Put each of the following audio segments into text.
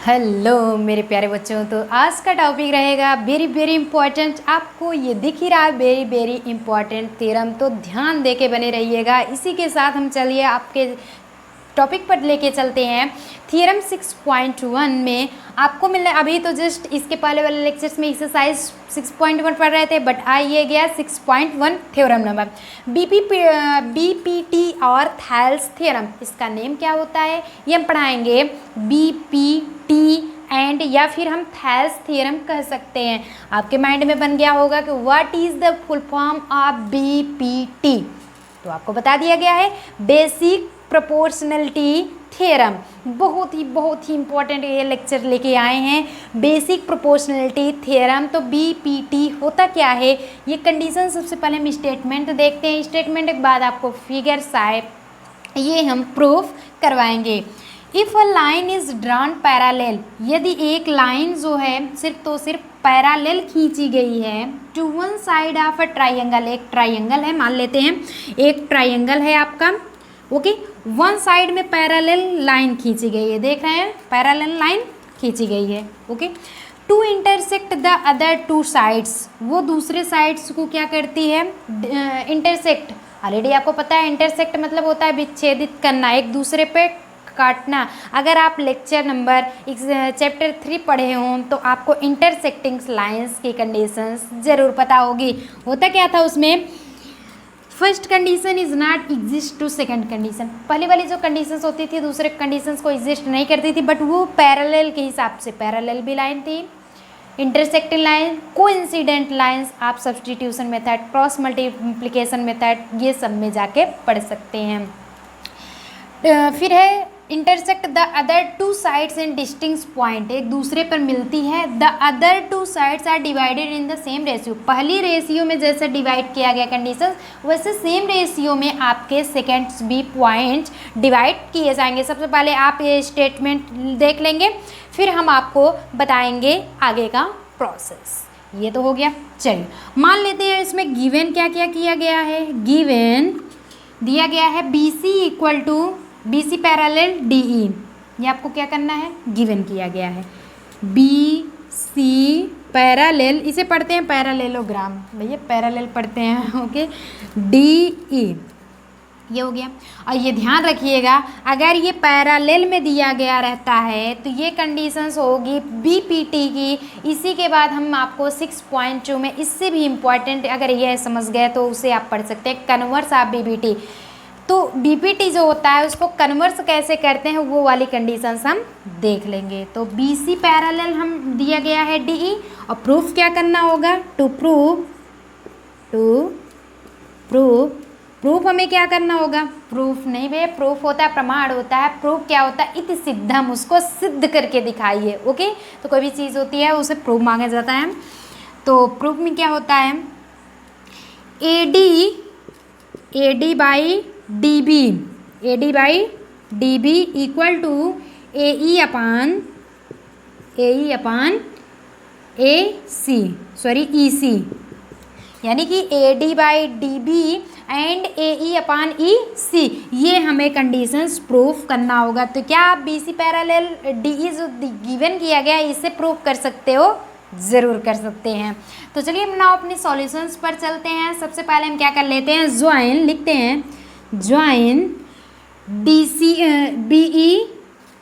Hello मेरे प्यारे बच्चों, तो आज का टॉपिक रहेगा वेरी इंपॉर्टेंट। आपको ये दिख ही रहा है वेरी इंपॉर्टेंट थ्योरम, तो ध्यान दे के बने रहिएगा। इसी के साथ हम चलिए आपके टॉपिक पर लेके चलते हैं। थ्योरम 6.1 में आपको मिलना, अभी तो जस्ट इसके पहले वाले लेक्चर्स में एक्सरसाइज 6.1 पढ़ रहे थे, बट आइए गया 6.1 थ्योरम नंबर बीपीटी और थेल्स थ्योरम। इसका नेम क्या होता है ये हम पढ़ाएंगे। बीपीटी एंड या फिर हम थेल्स थ्योरम कह सकते हैं। आपके माइंड में बन गया होगा कि what is the full form of BPT, तो आपको बता दिया गया है बेसिक प्रोपोर्शनलिटी थ्योरम। बहुत ही इंपॉर्टेंट ये लेक्चर लेके आए हैं, बेसिक प्रोपोर्शनलिटी थ्योरम। तो बीपीटी होता क्या है, ये कंडीशन सबसे पहले हम स्टेटमेंट देखते हैं। स्टेटमेंट के बाद आपको फिगर्स आए, ये हम प्रूफ करवाएंगे। If a line is drawn parallel, यदि एक लाइन जो है सिर्फ पैरालेल खींची गई है to one side of a triangle, एक ट्राइंगल है, मान लेते हैं एक ट्राइंगल है आपका, ओके। वन साइड में पैरेलल लाइन खींची गई है, देख रहे हैं पैरेलल लाइन खींची गई है, okay. To intersect the other two sides, वो दूसरे साइड्स को क्या करती है, इंटरसेक्ट। ऑलरेडी आपको पता है इंटरसेक्ट मतलब होता है विच्छेदित करना, एक दूसरे पे काटना। अगर आप लेक्चर नंबर चैप्टर 3 पढ़े हों तो आपको इंटरसेक्टिंग लाइंस की कंडीशंस ज़रूर पता होगी। होता क्या था उसमें, first condition is not exist to second condition. पहले वाली जो कंडीशंस होती थी दूसरे कंडीशंस को एग्जिस्ट नहीं करती थी, बट वो पैरेलल के हिसाब से, पैरेलल भी लाइन थी, इंटरसेक्टिंग लाइन, कोइंसिडेंट लाइंस। आप substitution method, cross multiplication method, ये सब में जाके पढ़ सकते हैं। फिर है intersect the other two sides in distinct point, एक दूसरे पर मिलती है। The other two sides are divided in the same ratio, पहली रेशियो में जैसे डिवाइड किया गया कंडीशन, वैसे सेम रेशियो में आपके सेकेंड्स भी पॉइंट डिवाइड किए जाएंगे। सबसे पहले आप ये स्टेटमेंट देख लेंगे, फिर हम आपको बताएंगे आगे का प्रोसेस। ये तो हो गया। चलिए मान लेते हैं इसमें गिवन क्या क्या किया गया है। गिवन दिया गया है BC equal to BC parallel DE, ये आपको क्या करना है, गिवन किया गया है। BC पैरेलल, इसे पढ़ते हैं पैरेलेलोग्राम, भैया पैरेलल पढ़ते हैं, ओके। DE ये हो गया। और ये ध्यान रखिएगा, अगर ये पैरेलल में दिया गया रहता है तो ये कंडीशंस होगी बीपीटी की। इसी के बाद हम आपको 6.2 में इससे भी इम्पॉर्टेंट, अगर ये समझ गए तो उसे आप पढ़ सकते हैं, कन्वर्स ऑफ बीपीटी। तो बीपीटी जो होता है उसको कन्वर्स कैसे करते हैं वो वाली कंडीशंस हम देख लेंगे। तो BC पैरेलल हम दिया गया है DE, और प्रूफ क्या करना होगा, टू प्रूफ हमें क्या करना होगा, प्रूफ नहीं भैया, प्रूफ होता है प्रमाण होता है। प्रूफ क्या होता है, इति सिद्धम, उसको सिद्ध करके दिखाइए, ओके। तो कोई भी चीज़ होती है उसे प्रूफ मांगा जाता है। तो प्रूफ में क्या होता है, AD by DB equal to AE upon EC, यानी कि AD by DB and AE upon EC, ये हमें कंडीशंस प्रूफ करना होगा। तो क्या आप BC पैरेलल DE जो गिवन किया गया है इससे प्रूफ कर सकते हो, ज़रूर कर सकते हैं। तो चलिए हम ना अपने सॉल्यूशंस पर चलते हैं। सबसे पहले हम क्या कर लेते हैं, ज्वाइन लिखते हैं, ज्वाइन BE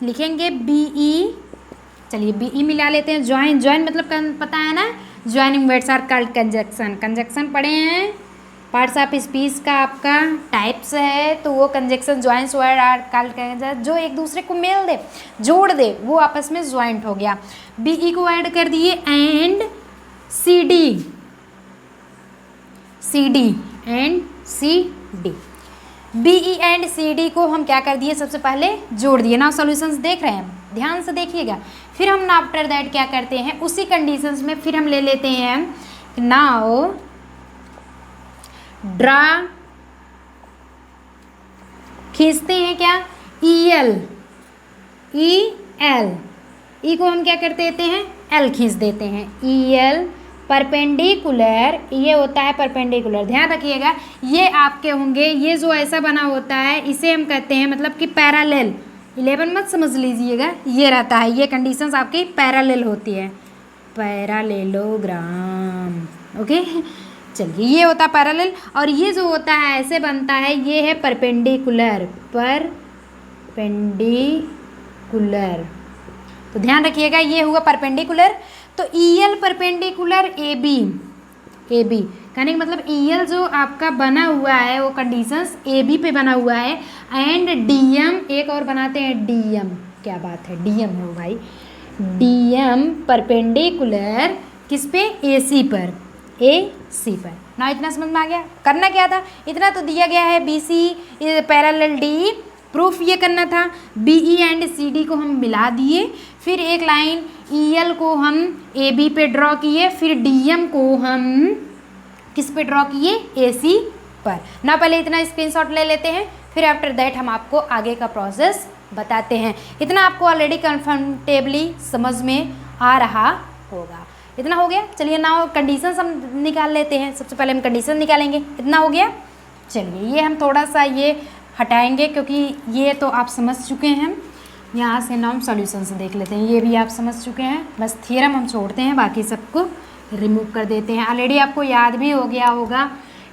लिखेंगे, BE, चलिए BE मिला लेते हैं। ज्वाइन मतलब पता है ना, joining words are called conjunction पढ़े हैं, पार्ट्स ऑफ स्पीच का आपका टाइप्स है, तो वो conjunction joints word are called conjunction, जो एक दूसरे को मेल दे, जोड़ दे, वो आपस में ज्वाइंट हो गया। BE को ऐड कर दिए and CD and CD, BE and CD को हम क्या कर दिए, सबसे पहले जोड़ दिए ना। सॉल्यूशंस देख रहे हैं, ध्यान से देखिएगा। फिर हम आफ्टर दैट क्या करते हैं, उसी कंडीशंस में फिर हम ले लेते हैं, नाउ ड्रा, खींचते हैं क्या, EL, E को हम क्या कर देते हैं, L खींच देते हैं। EL परपेंडिकुलर, ये होता है परपेंडिकुलर, ध्यान रखिएगा। ये आपके होंगे, ये जो ऐसा बना होता है इसे हम कहते हैं मतलब कि पैरेलल, 11 मत समझ लीजिएगा, ये रहता है, ये कंडीशंस आपकी पैरेलल होती है, पैरेललोग्राम। ओके, चलिए ये होता है पैरेलल, और ये जो होता है ऐसे बनता है, ये है परपेंडिकुलर, परपेंडिकुलर। तो ध्यान रखिएगा ये हुआ परपेंडिकुलर। तो EL perpendicular A B, A B कहने का मतलब ईएल जो आपका बना हुआ है वो कंडीशंस ए बी पे बना हुआ है, एंड डीएम एक और बनाते हैं डीएम, क्या बात है डीएम हो भाई, डीएम परपेंडिकुलर किस पे, ए सी पर, ए सी पर ना। इतना समझ में आ गया, करना क्या था, इतना तो दिया गया है B C parallel D, proof ये करना था, B E and C D को हम मिला दिए, फिर एक लाइन ई एल को हम ए बी पे ड्रॉ किए, फिर डी एम को हम किस पे ड्रॉ किए, ए सी पर ना। पहले इतना स्क्रीनशॉट ले लेते हैं, फिर आफ्टर दैट हम आपको आगे का प्रोसेस बताते हैं। इतना आपको ऑलरेडी कंफर्टेबली समझ में आ रहा होगा, इतना हो गया। चलिए नाउ कंडीशंस हम निकाल लेते हैं, सबसे पहले हम कंडीशन निकालेंगे, इतना हो गया। चलिए ये हम थोड़ा सा ये हटाएंगे क्योंकि ये तो आप समझ चुके हैं। यहाँ से नाउ हम सॉल्यूशंस देख लेते हैं, ये भी आप समझ चुके हैं, बस थ्योरम हम छोड़ते हैं, बाकी सबको रिमूव कर देते हैं। ऑलरेडी आपको याद भी हो गया होगा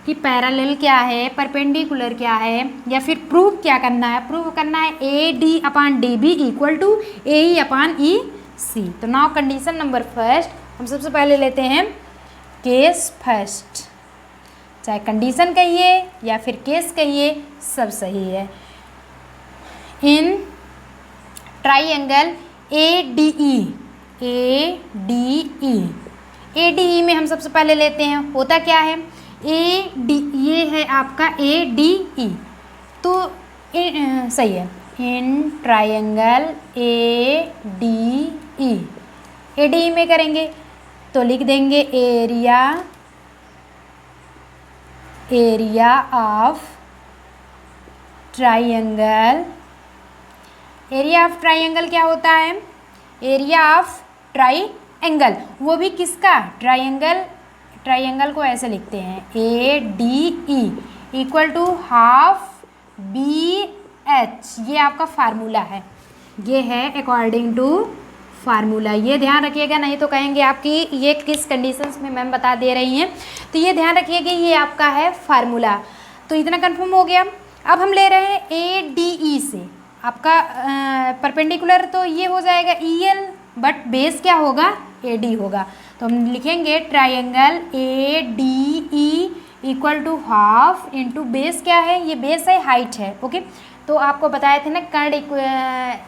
कि पैरेलल क्या है, परपेंडिकुलर क्या है, या फिर प्रूफ क्या करना है, प्रूफ करना है A D upon D B equal to A E upon E C. तो नाउ कंडीशन नंबर फर्स्ट हम सबसे पहले लेते हैं केस फर्स्ट, चाहे कंडीशन कहिए या फिर केस कहिए सब सही है। In triangle A D E, A D E, A D ई में हम सबसे पहले लेते हैं, होता क्या है ए डी, ये है आपका ए डी ई, तो सही है। In triangle A D E, A D ई में करेंगे तो लिख देंगे area, area of triangle. Area of triangle क्या होता है, एरिया ऑफ ट्राइंगल, वो भी किसका, ट्राइंगल। ट्राइंगल को ऐसे लिखते हैं A D E equal to half B H, ये आपका फार्मूला है, ये है अकॉर्डिंग टू फार्मूला, ये ध्यान रखिएगा, नहीं तो कहेंगे आपकी ये किस कंडीशंस में मैम बता दे रही हैं, तो ये ध्यान रखिएगा ये आपका है फार्मूला। तो इतना कंफर्म हो गया। अब हम ले रहे हैं ए डी ई से आपका परपेंडिकुलर, तो ये हो जाएगा ई एल, बट बेस क्या होगा, ए डी होगा। तो हम लिखेंगे triangle A D E equal to half into base क्या है, ये बेस है, हाइट है। ओके, तो आपको बताए थे ना कर्ण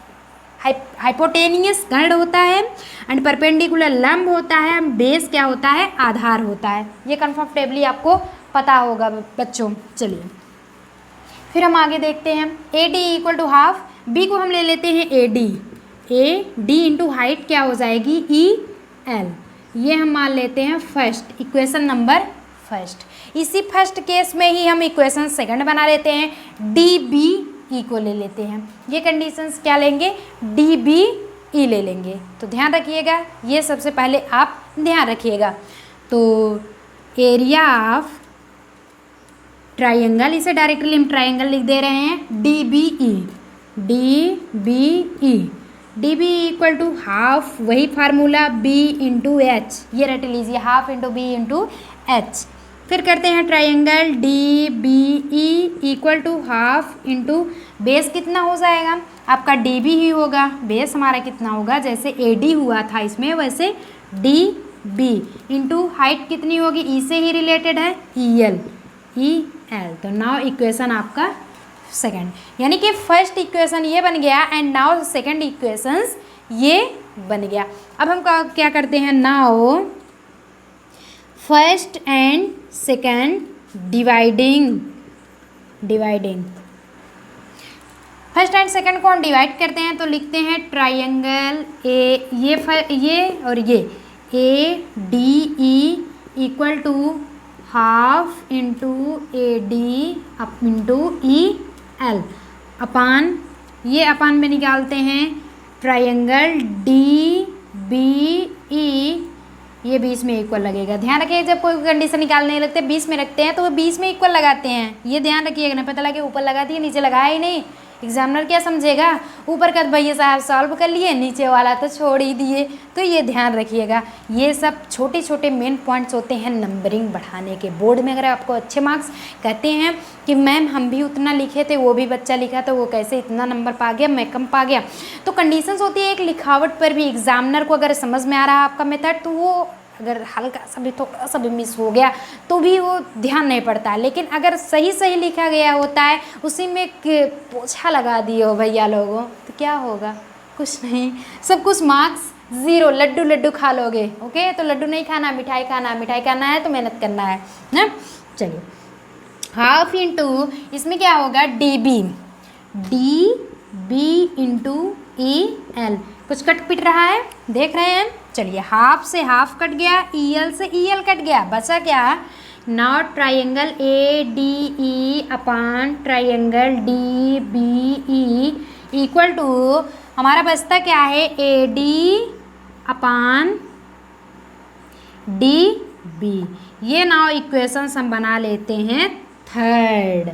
हाइपोटेनियस कर्ण होता है एंड परपेंडिकुलर लंब होता है, बेस क्या होता है, आधार होता है। ये कंफर्टेबली आपको पता होगा बच्चों। चलिए फिर हम आगे देखते हैं, A D equal to half, B को हम ले लेते हैं ए डी इंटू हाइट क्या हो जाएगी, ई एल, ये हम मान लेते हैं फर्स्ट इक्वेशन नंबर फर्स्ट। इसी फर्स्ट केस में ही हम इक्वेशन सेकंड बना लेते हैं, डी बी ई को ले लेते हैं, ये कंडीशंस क्या लेंगे, डी बी ई ले लेंगे। तो ध्यान रखिएगा, ये सबसे पहले आप ध्यान रखिएगा। तो एरिया ऑफ ट्राइंगल, इसे डायरेक्टली हम ट्राइंगल लिख दे रहे हैं, D B E, D B E, D B equal to half, वही फार्मूला बी इंटू एच, ये रट लीजिए, half into B into H. फिर करते हैं triangle D B E equal to half into base कितना हो जाएगा आपका, डी बी ही होगा, बेस हमारा कितना होगा, जैसे ए डी हुआ था इसमें वैसे डी बी इंटू हाइट कितनी होगी, ई से ही रिलेटेड है, ई एल, ई एल। तो नाउ इक्वेशन आपका सेकंड, यानी कि फर्स्ट इक्वेशन ये बन गया एंड नाउ सेकंड इक्वेशंस ये बन गया। अब हम क्या करते हैं, now first and second dividing, first and second को हम डिवाइड करते हैं तो लिखते हैं ट्राइंगल ए, ये और ये A D E equal to half into A D up into E L upon, ये अपान में निकालते हैं ट्राइंगल डी बी ई, ये 20 में इक्वल लगेगा। ध्यान रखिए जब कोई कंडीशन निकालने लगते हैं 20 में रखते हैं तो वो 20 में इक्वल लगाते हैं, ये ध्यान रखिएगा, ना पता लगे ऊपर लगा दिए नीचे लगाया ही नहीं, एग्जामिनर क्या समझेगा, ऊपर का भैया साहब सॉल्व कर लिए, नीचे वाला तो छोड़ ही दिए। तो ये ध्यान रखिएगा, ये सब छोटे छोटे मेन पॉइंट्स होते हैं नंबरिंग बढ़ाने के। बोर्ड में अगर आपको अच्छे मार्क्स कहते हैं कि मैम हम भी उतना लिखे थे, वो भी बच्चा लिखा तो वो कैसे इतना नंबर पा गया, मैं कम पा गया। तो कंडीशंस होती है एक लिखावट पर भी। एग्जामिनर को अगर समझ में आ रहा है आपका मेथड, तो वो अगर हल्का सा भी थोड़ा सा भी मिस हो गया तो भी वो ध्यान नहीं पड़ता है। लेकिन अगर सही सही लिखा गया होता है, उसी में पोछा लगा दिए हो भैया लोगों, तो क्या होगा, कुछ नहीं, सब कुछ मार्क्स 0। लड्डू लड्डू खा लोगे। ओके, तो लड्डू नहीं खाना, मिठाई खाना, मिठाई खाना है तो मेहनत करना है ना। चलिए, हाफ इंटू इसमें क्या होगा, DB, DB इंटू EL। कुछ कट पिट रहा है, देख रहे हैं। चलिए, हाफ से हाफ कट गया, EL से EL कट गया, बचा क्या, now triangle ADE upon triangle DBE equal to हमारा बचता क्या है, AD अपान DB। ये नाउ इक्वेशंस हम बना लेते हैं थर्ड।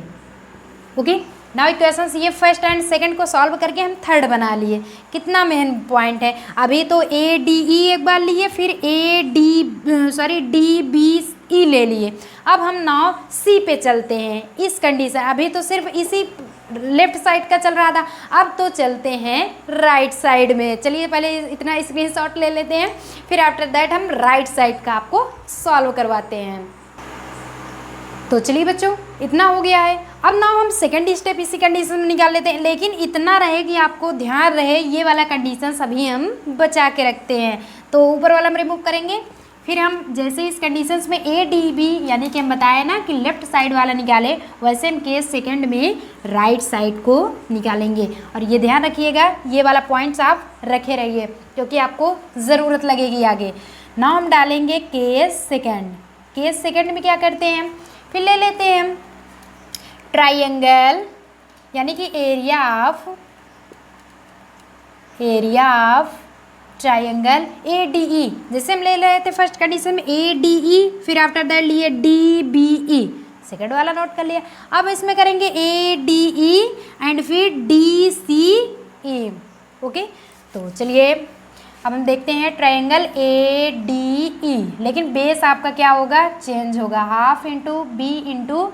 ओके, नाउ इक्वेशंस ये फर्स्ट एंड सेकंड को सॉल्व करके हम थर्ड बना लिए। कितना मेन पॉइंट है, अभी तो ADE एक बार लिए, फिर DBE ले लिए। अब हम नाउ C पे चलते हैं। इस कंडीशन, अभी तो सिर्फ इसी लेफ्ट साइड का चल रहा था, अब तो चलते हैं राइट साइड में। चलिए पहले इतना स्क्रीनशॉट ले लेते हैं, फिर आफ्टर दैट हम राइट साइड का आपको सॉल्व करवाते हैं। तो चलिए बच्चों, इतना हो गया है। अब ना हम सेकंड स्टेप इसी कंडीशन में निकाल लेते हैं, लेकिन इतना रहे कि आपको ध्यान रहे ये वाला कंडीशन सभी हम बचा के रखते हैं। तो ऊपर वाला हम रिमूव करेंगे, फिर हम जैसे इस कंडीशंस में ADB यानी कि हम बताए ना कि लेफ्ट साइड वाला निकाले, वैसे हम केस सेकंड में राइट साइड को निकालेंगे। और ये ध्यान रखिएगा, ये वाला पॉइंट्स आप रखे रहिए क्योंकि आपको ज़रूरत लगेगी आगे। नाउ हम डालेंगे केस सेकंड। केस सेकंड में क्या करते हैं, फिर ले लेते हैं हम ट्राइंगल यानी कि एरिया ऑफ ट्राइंगल ADE। जैसे हम ले रहे थे फर्स्ट कंडीशन में ADE, फिर आफ्टर दैट लिए DBE, सेकंड वाला नोट कर लिया। अब इसमें करेंगे ADE एंड फिर DCE। ओके, तो चलिए अब हम देखते हैं ट्राइंगल ADE, लेकिन बेस आपका क्या होगा, चेंज होगा, half into B into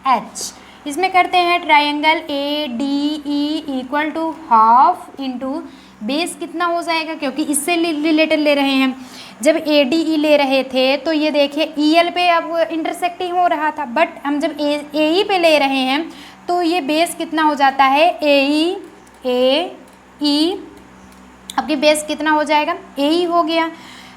H। इसमें करते हैं triangle ADE equal to half into base कितना हो जाएगा, क्योंकि इससे रिलेटेड ले रहे हैं। जब ADE ले रहे थे तो ये देखिए EL पे अब इंटरसेक्टिंग हो रहा था, बट हम जब AE पे ले रहे हैं तो ये बेस कितना हो जाता है, AE आपकी बेस कितना हो जाएगा, AE हो गया।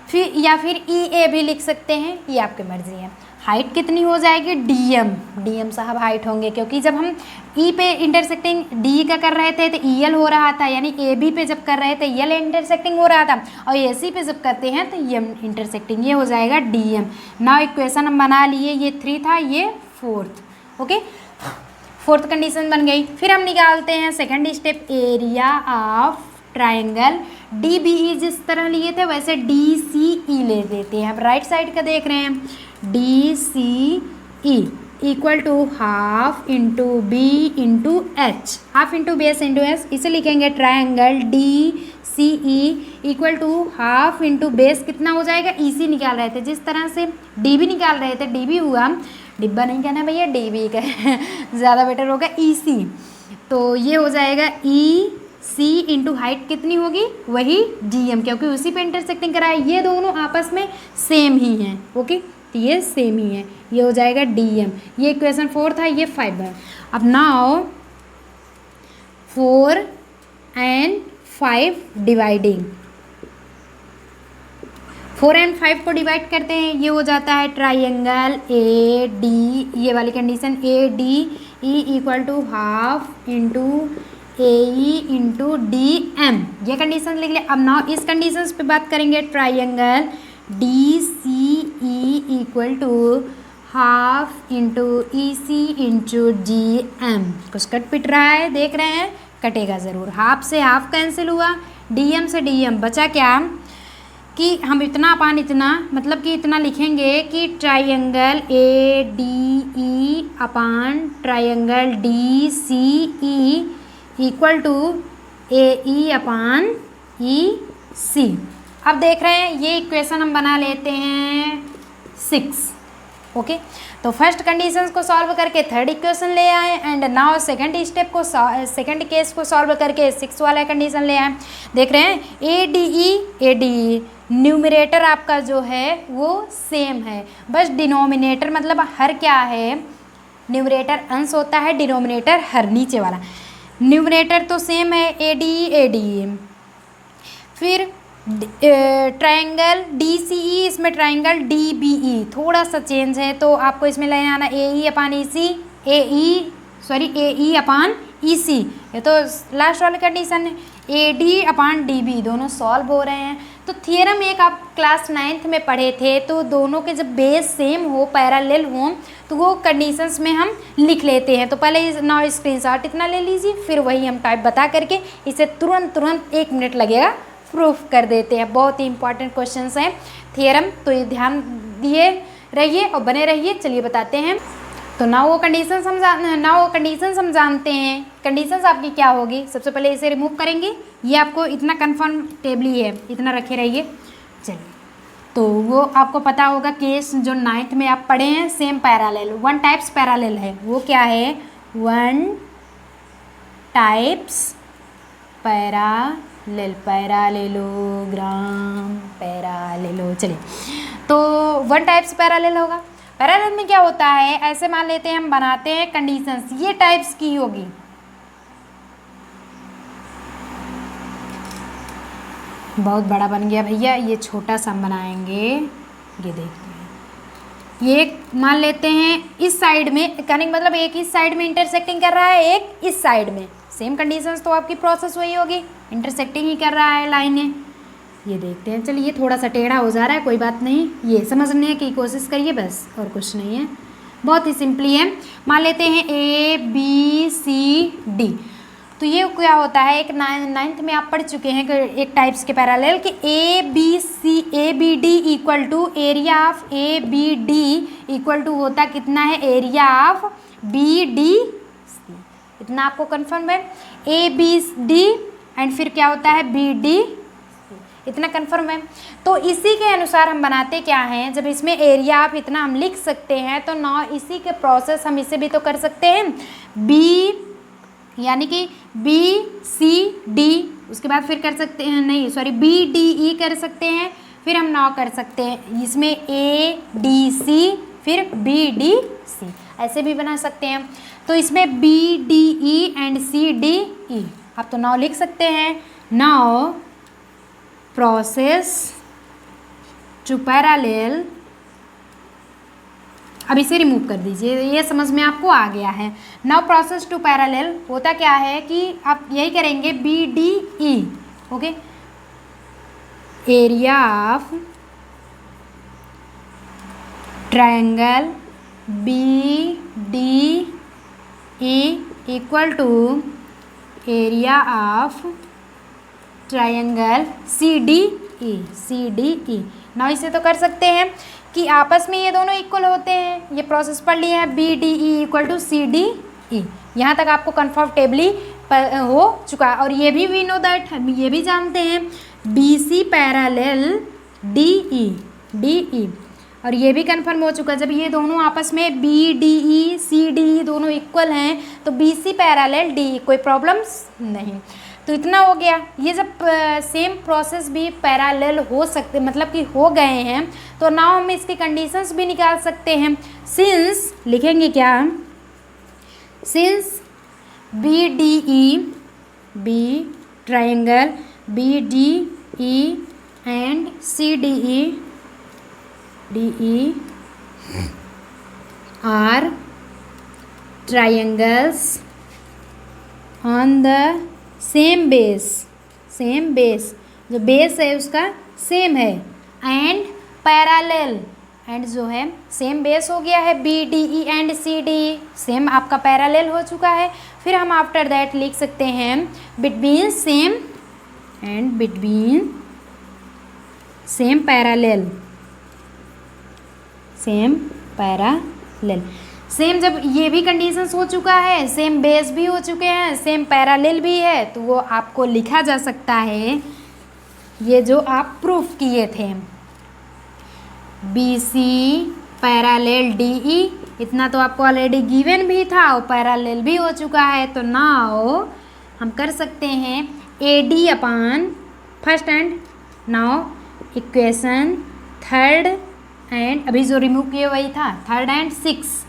फिर या फिर EA भी लिख सकते हैं, ये आपकी मर्जी है। हाइट कितनी हो जाएगी, DM साहब हाइट होंगे, क्योंकि जब हम E पे इंटरसेक्टिंग DE का कर रहे थे तो EL हो रहा था, यानी AB पे जब कर रहे थे EL इंटरसेक्टिंग हो रहा था, और AC पे जब करते हैं तो EM इंटरसेक्टिंग, ये हो जाएगा DM। नाउ इक्वेशन हम बना लिए, ये 3 था, ये 4th। ओके, 4th कंडीशन बन गई। फिर हम निकालते हैं second step, area of triangle DBE जिस तरह लिए थे वैसे DCE ले देते हैं। अब राइट साइड का देख रहे हैं, DCE equal to half into B into H, half into base into S, इसे लिखेंगे triangle DCE equal to half into base कितना हो जाएगा, EC निकाल रहे थे, जिस तरह से DB निकाल रहे थे, DB हुआ, डिब्बा नहीं कहना भैया, DB का ज़्यादा बेटर होगा, EC। तो ये हो जाएगा EC इंटू हाइट कितनी होगी, वही DM, क्योंकि उसी पे इंटरसेक्टिंग करा है। ये दोनों आपस में सेम ही हैं। ओके, तो ये सेम ही है, ये हो जाएगा DM। ये इक्वेशन 4 था, ये 5 है। अब नाउ 4 and 5 डिवाइडिंग, 4 and 5 को डिवाइड करते हैं, ये हो जाता है ट्राइंगल AD, ये वाली condition ADE equal to half into AE into DM, ये कंडीशन लिख लिया। अब नाउ इस कंडीशन पे बात करेंगे, triangle DCE equal to half into EC into DM। कुछ कट पिट रहा है, देख रहे हैं, कटेगा ज़रूर। हाफ से हाफ कैंसिल हुआ, DM से DM बचा क्या, कि हम इतना अपान इतना, मतलब कि इतना लिखेंगे कि triangle ADE upon triangle DCE equal to AE upon EC। अब देख रहे हैं ये इक्वेशन हम बना लेते हैं 6। ओके, तो फर्स्ट कंडीशंस को सॉल्व करके थर्ड इक्वेशन ले आए एंड नाउ सेकंड स्टेप को सेकंड केस को सॉल्व करके 6 वाला कंडीशन ले आए। देख रहे हैं ADE न्यूमरेटर आपका जो है वो सेम है, बस डिनोमिनेटर मतलब हर क्या है, न्यूमरेटर अंश होता है, डिनोमिनेटर हर नीचे वाला। न्यूमरेटर तो सेम है ADE। फिर ट्रायंगल DCE, इसमें ट्रायंगल DBE थोड़ा सा चेंज है, तो आपको इसमें लेना आना AE अपान EC। ये तो लास्ट वाली कंडीशन है। AD अपान DB दोनों सॉल्व हो रहे हैं। तो थियरम एक आप क्लास 9th में पढ़े थे, तो दोनों के जब बेस सेम हो, पैरेलल हो, तो वो कंडीशंस में हम लिख लेते हैं। तो पहले नाउ स्क्रीनशॉट इतना ले लीजिए, फिर वही हम टाइप बता करके इसे तुरंत 1 मिनट लगेगा प्रूफ कर देते हैं। बहुत ही इंपॉर्टेंट क्वेश्चंस हैं थियरम, तो ये ध्यान दिए रहिए और बने रहिए। चलिए बताते हैं। तो नाउ वो कंडीशंस हम जानते हैं। कंडीशंस आपकी क्या होगी, सबसे पहले इसे रिमूव करेंगे। ये आपको इतना कंफर्टेबली है, इतना रखे रहिए। चलिए, तो वो आपको पता होगा केस जो 9th में आप पढ़े हैं, सेम पैरेलल 1 टाइप्स पैरेलल है। वो क्या है, 1 टाइप्स पैरालेलोग्राम पैरालेलो। चलिए, तो 1 टाइप्स पैरेलल होगा। पैरेलल में क्या होता है, ऐसे मान लेते हैं हम बनाते हैं कंडीशंस, ये टाइप्स की होगी। बहुत बड़ा बन गया भैया, ये छोटा सा हम बनाएंगे। ये देखते हैं, ये मान लेते हैं इस साइड में, कनिंग मतलब एक इस साइड में इंटरसेक्टिंग कर रहा है, एक इस साइड में। सेम कंडीशंस तो आपकी प्रोसेस वही होगी, इंटरसेक्टिंग ही कर रहा है लाइनें। ये देखते हैं। चलिए, ये थोड़ा सा टेढ़ा हो जा रहा है, कोई बात नहीं, ये समझने की कोशिश करिए बस, और कुछ नहीं है, बहुत ही सिंपली है। मान लेते हैं ABCD। तो ये क्या होता है, एक 9th में आप पढ़ चुके हैं कि एक टाइप्स के पैरेलल कि ABD equal to area of ABD equal to होता कितना है, एरिया ऑफ BDC। इतना आपको कंफर्म है, ABD एंड फिर क्या होता है BD, इतना कंफर्म है। तो इसी के अनुसार हम बनाते क्या हैं, जब इसमें एरिया आप इतना हम लिख सकते हैं, तो ना इसी के प्रोसेस हम इसे भी तो कर सकते हैं, यानी कि BCD, उसके बाद फिर कर सकते हैं, नहीं सॉरी BDE कर सकते हैं, फिर हम ना कर सकते हैं इसमें ADC फिर BDC, ऐसे भी बना सकते हैं। तो इसमें BDE एंड CDE आप तो नाउ लिख सकते हैं। नाउ प्रोसेस टू पैरेलल, अब इसे रिमूव कर दीजिए, ये समझ में आपको आ गया है। नाउ प्रोसेस टू पैरेलल होता क्या है कि आप यही करेंगे BDE, okay, area of triangle BDE equal to area of triangle CDE। Now इसे तो कर सकते हैं कि आपस में ये दोनों इक्वल होते हैं, ये प्रोसेस पढ़ लिया है, BDE इक्वल टू CDE। यहाँ तक आपको कंफर्टेबली हो चुका है। और ये भी वी नो दैट, हम ये भी जानते हैं BC पैरेलल DE, और ये भी कंफर्म हो चुका है, जब ये दोनों आपस में BDE CDE दोनों इक्वल हैं तो BC पैरेलल DE, कोई प्रॉब्लम्स नहीं। तो इतना हो गया। ये जब सेम प्रोसेस भी पैरेलल हो सकते, मतलब कि हो गए हैं, तो नाउ हम इसकी कंडीशंस भी निकाल सकते हैं। सिंस लिखेंगे क्या, since BDE triangle BDE and CDE are triangles on the same base, जो बेस है उसका सेम है, एंड पैरेलल, एंड जो है सेम बेस हो गया है, BDE एंड CDE सेम आपका पैरेलल हो चुका है। फिर हम आफ्टर दैट लिख सकते हैं between same and between same parallel same जब ये भी कंडीशंस हो चुका है, सेम बेस भी हो चुके हैं, सेम पैरेलल भी है, तो वो आपको लिखा जा सकता है ये जो आप प्रूफ किए थे B C parallel D E, इतना तो आपको ऑलरेडी गिवन भी था और पैरेलल भी हो चुका है। तो नाउ हम कर सकते हैं A D upon first and now equation third and अभी जो रिमूव किए वही था थर्ड एंड सिक्स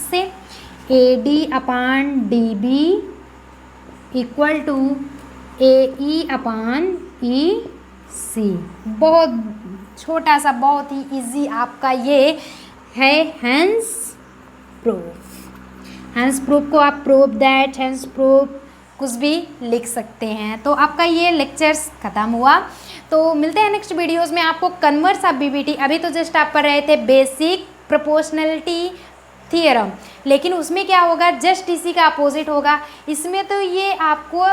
से A D upon D B equal to A E upon E C. बहुत छोटा सा, बहुत ही इजी आपका ये है हेंस प्रूफ को आप प्रूफ दैट, हेंस प्रूफ कुछ भी लिख सकते हैं। तो आपका ये लेक्चर्स ख़त्म हुआ। तो मिलते हैं नेक्स्ट वीडियोस में। आपको कन्वर्स ऑफ बीबीटी, अभी तो जस्ट आप पढ़ रहे थे बेसिक प्रोपोर्शनलिटी थियरम, लेकिन उसमें क्या होगा, जस्ट इसी का अपोजिट होगा। इसमें तो ये आपको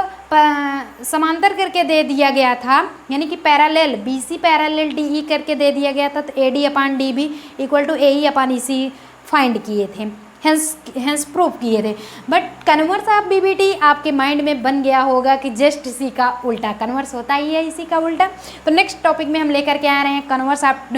समांतर करके दे दिया गया था, यानी कि parallel B C parallel D E करके दे दिया गया था। तो A D upon D B equal to A E upon E C find किए थे, हेंस प्रूफ किए थे। बट कन्वर्स ऑफ बीबीटी आपके माइंड में बन गया होगा कि जस्ट इसी का उल्टा, कन्वर्स होता ही है इसी का उल्टा। तो नेक्स्ट टॉपिक में हम लेकर के आ रहे हैं कन्वर्स ऑफ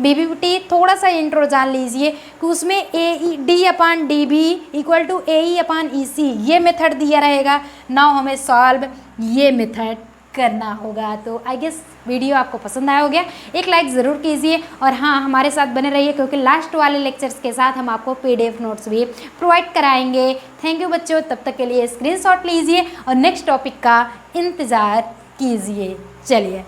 बीबीटी। थोड़ा सा इंट्रो जान लीजिए कि उसमें A D upon D B equal to A E upon E C ये मेथड दिया रहेगा। नाउ हमें सॉल्व ये मेथड करना होगा। तो आई गेस वीडियो आपको पसंद आया होगा, एक लाइक ज़रूर कीजिए और हाँ हमारे साथ बने रहिए, क्योंकि लास्ट वाले लेक्चर्स के साथ हम आपको PDF नोट्स भी प्रोवाइड कराएंगे। थैंक यू बच्चों, तब तक के लिए स्क्रीनशॉट लीजिए और नेक्स्ट टॉपिक का इंतज़ार कीजिए। चलिए।